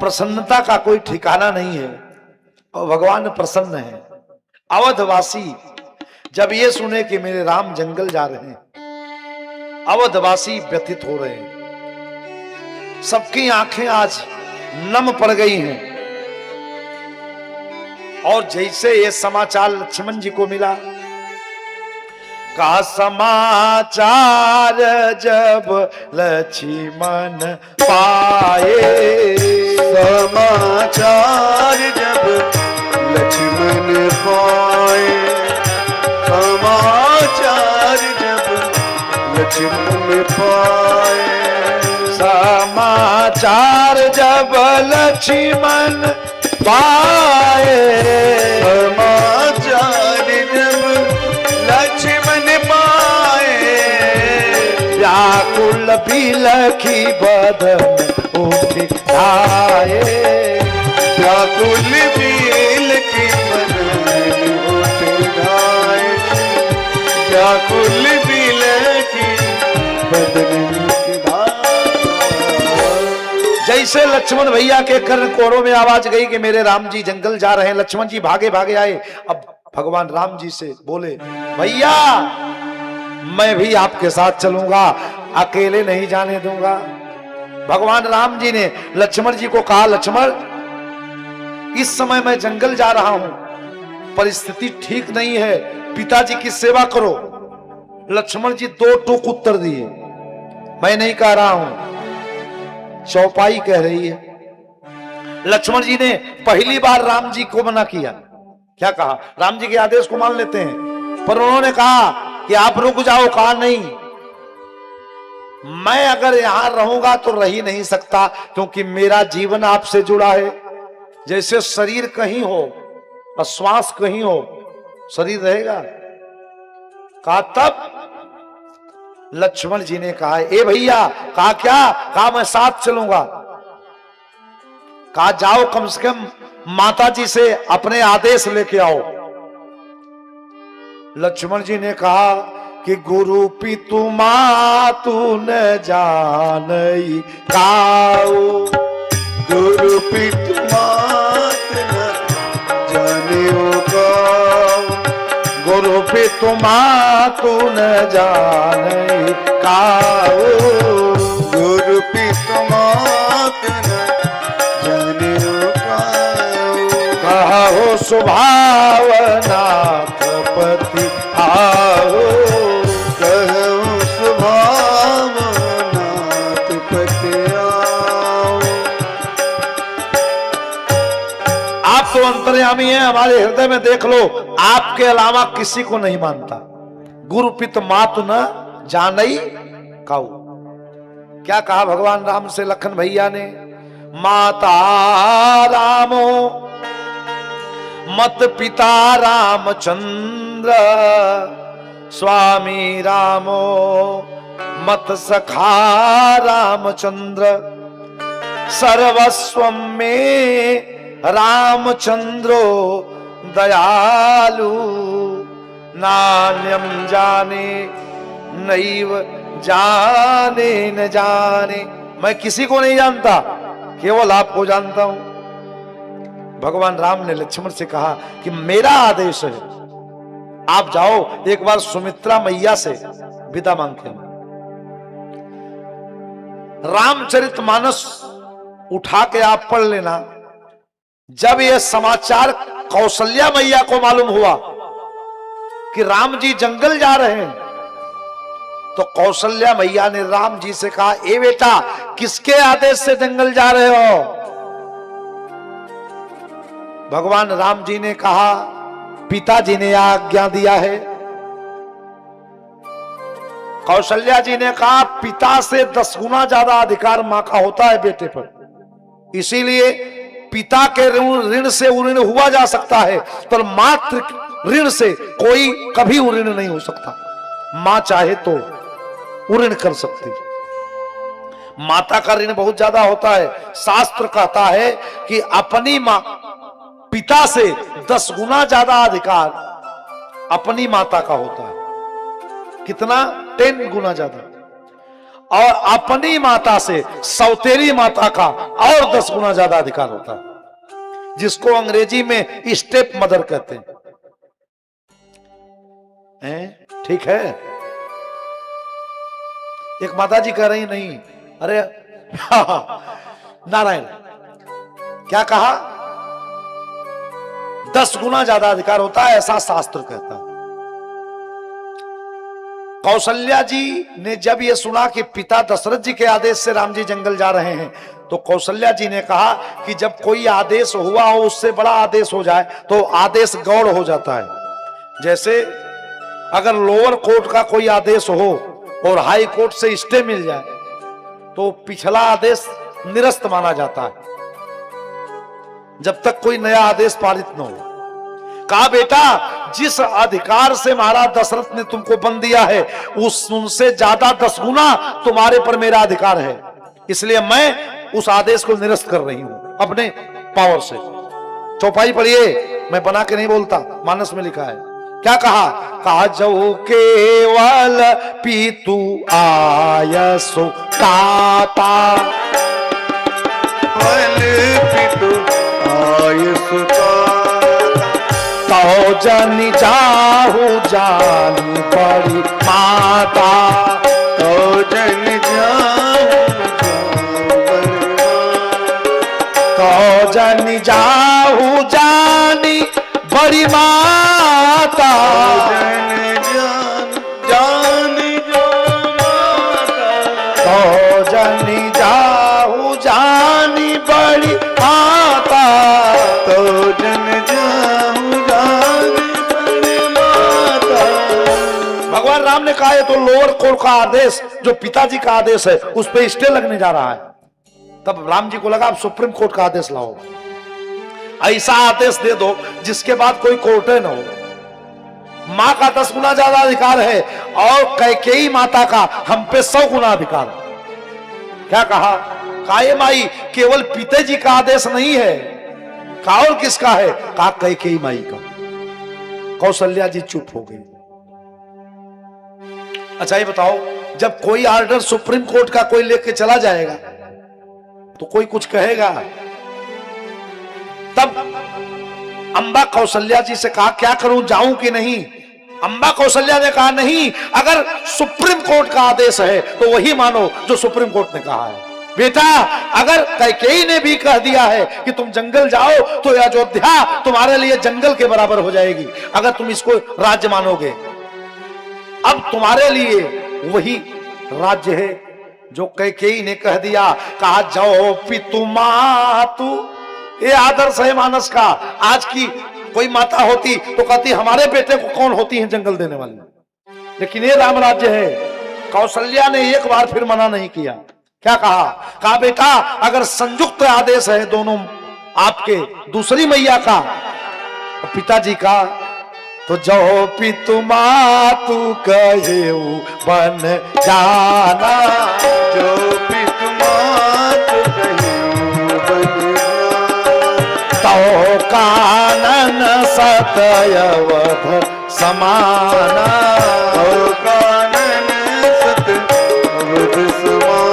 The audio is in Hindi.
प्रसन्नता का कोई ठिकाना नहीं है और भगवान प्रसन्न है। अवधवासी जब ये सुने कि मेरे राम जंगल जा रहे हैं, अवधवासी व्यथित हो रहे हैं, सबकी आंखें आज नम पड़ गई हैं। और जैसे ये समाचार लक्ष्मण जी को मिला, का समाचार जब लक्ष्मण पाए, समाचार जब लक्ष्मण पाए, समाचार जब लक्ष्मण पाए, समाचार जब लक्ष्मण पाए, समाचार जब लक्ष्मण पाए, व्याकुल बिलखी बदन उठाए, व्याकुल बिलखी बदन उठाए, व्याकुल बिलखी बदन उठाए। जैसे लक्ष्मण भैया के कर्ण कोरों में आवाज गई कि मेरे राम जी जंगल जा रहे हैं, लक्ष्मण जी भागे भागे आए। अब भगवान राम जी से बोले, भैया मैं भी आपके साथ चलूंगा, अकेले नहीं जाने दूंगा। भगवान राम जी ने लक्ष्मण जी को कहा, लक्ष्मण इस समय मैं जंगल जा रहा हूं, परिस्थिति ठीक नहीं है, पिताजी की सेवा करो। लक्ष्मण जी दो टूक उत्तर दिए, मैं नहीं कह रहा हूं, चौपाई कह रही है। लक्ष्मण जी ने पहली बार राम जी को मना किया। क्या कहा? राम जी के आदेश को मान लेते हैं, पर उन्होंने कहा कि आप रुक जाओ। कहा नहीं, मैं अगर यहां रहूंगा तो रह ही नहीं सकता, क्योंकि मेरा जीवन आपसे जुड़ा है। जैसे शरीर कहीं हो और श्वास कहीं हो, शरीर रहेगा। कहा तब लक्ष्मण जी ने कहा, ए भैया। कहा क्या? कहा मैं साथ चलूंगा। कहा जाओ, कम से कम माता जी से अपने आदेश लेके आओ। लक्ष्मण जी ने कहा कि गुरु पितु मातु न जानई काऊ, गुरु पितु मात न जाने काऊ, गुरु पितु मातु न जानई काऊ, गुरु पितु मात न जाने काऊ, कहो सुभावना पति आओ, कहो सुभावनाथ पति आओ। आप तो अंतर्यामी हैं, हमारे हृदय में देख लो, आपके अलावा किसी को नहीं मानता। गुरु पित मातु न जानई काऊ। क्या कहा भगवान राम से लखन भैया ने? माता रामो मत पिता रामचंद्र, स्वामी रामो मत सखा रामचंद्र, सर्वस्वम में रामचंद्रो दयालु, नान्यम जाने नैव जाने न जाने। मैं किसी को नहीं जानता, केवल आपको जानता हूं। भगवान राम ने लक्ष्मण से कहा कि मेरा आदेश है, आप जाओ एक बार सुमित्रा मैया से विदा मांग के। रामचरितमानस उठा के आप पढ़ लेना। जब यह समाचार कौशल्या मैया को मालूम हुआ कि राम जी जंगल जा रहे हैं, तो कौशल्या मैया ने राम जी से कहा, ए बेटा किसके आदेश से जंगल जा रहे हो? भगवान राम जी ने कहा, पिताजी ने आज्ञा दिया है। कौशल्या जी ने कहा, पिता से 10 गुना ज्यादा अधिकार मां का होता है बेटे पर, इसीलिए पिता के ऋण से उऋण हुआ जा सकता है, पर मात्र ऋण से कोई कभी उऋण नहीं हो सकता। मां चाहे तो उऋण कर सकती, माता का ऋण बहुत ज्यादा होता है। शास्त्र कहता है कि अपनी मां, पिता से 10 गुना ज्यादा अधिकार अपनी माता का होता है। कितना? 10 गुना ज्यादा। और अपनी माता से सौतेली माता का और 10 गुना ज्यादा अधिकार होता है, जिसको अंग्रेजी में स्टेप मदर कहते हैं। ठीक है। एक माता जी कह रही नहीं, अरे नारायण क्या कहा, 10 गुना ज्यादा अधिकार होता है, ऐसा शास्त्र कहता है। कौशल्या जी ने जब यह सुना कि पिता दशरथ जी के आदेश से राम जी जंगल जा रहे हैं, तो कौशल्या जी ने कहा कि जब कोई आदेश हुआ हो, उससे बड़ा आदेश हो जाए तो आदेश गौड़ हो जाता है। जैसे अगर लोअर कोर्ट का कोई आदेश हो और हाई कोर्ट से स्टे मिल जाए तो पिछला आदेश निरस्त माना जाता है, जब तक कोई नया आदेश पारित न हो। कहा बेटा, जिस अधिकार से महाराज दशरथ ने तुमको बंद दिया है, उनसे ज्यादा 10 गुना तुम्हारे पर मेरा अधिकार है, इसलिए मैं उस आदेश को निरस्त कर रही हूं अपने पावर से। चौपाई पढ़िए, मैं बना के नहीं बोलता, मानस में लिखा है। क्या कहा, कहा जो केवल पीतु आयसो ताता, पीतु आयसो तो जन जाहु जानी बड़ी माता, तो जन तो जन जाहु जानी बड़ी माता, तो जन जाहु जानी बड़ी माता, तो जन जाहु जानी बड़ी माता। भगवान राम ने कहा है तो लोअर कोर्ट का आदेश जो पिताजी का आदेश है उस पर स्टे लगने जा रहा है। तब राम जी को लगा अब सुप्रीम कोर्ट का आदेश लाओ, ऐसा आदेश दे दो जिसके बाद कोई कोर्टे न हो। मां का 10 गुना ज्यादा अधिकार है और कैकेयी माता का हम पे 100 गुना अधिकार है। क्या कहा, काये माई केवल पिताजी का आदेश नहीं है, का और किसका है, कहा कैकेयी माई का। कौशल्या जी चुप हो गई। अच्छा ये बताओ, जब कोई ऑर्डर सुप्रीम कोर्ट का कोई लेके चला जाएगा तो कोई कुछ कहेगा? तब अंबा कौशल्या जी से कहा क्या करूं, जाऊं कि नहीं? अंबा कौशल्या ने कहा नहीं, अगर सुप्रीम कोर्ट का आदेश है तो वही मानो जो सुप्रीम कोर्ट ने कहा है। बेटा, अगर कैकेयी ने भी कह दिया है कि तुम जंगल जाओ तो अयोध्या तुम्हारे लिए जंगल के बराबर हो जाएगी, अगर तुम इसको राज्य मानोगे। अब तुम्हारे लिए वही राज्य है जो कैकेयी ने कह दिया। कहा जाओ पितु मातु, ये आदर्श है मानस का। आज की कोई माता होती तो कहती हमारे बेटे को कौन होती है जंगल देने वाली, लेकिन ये राम राज्य है। कौशल्या ने एक बार फिर मना नहीं किया। क्या कहा, कहा बेटा अगर संयुक्त आदेश है दोनों आपके, दूसरी मैया का पिताजी का, तो जो पितु मातु कहेऊ बन जाना, जो पितु मातु कहेऊ बन जाना, तो कानन सतयवध समाना, तो कानन सतयवध समाना।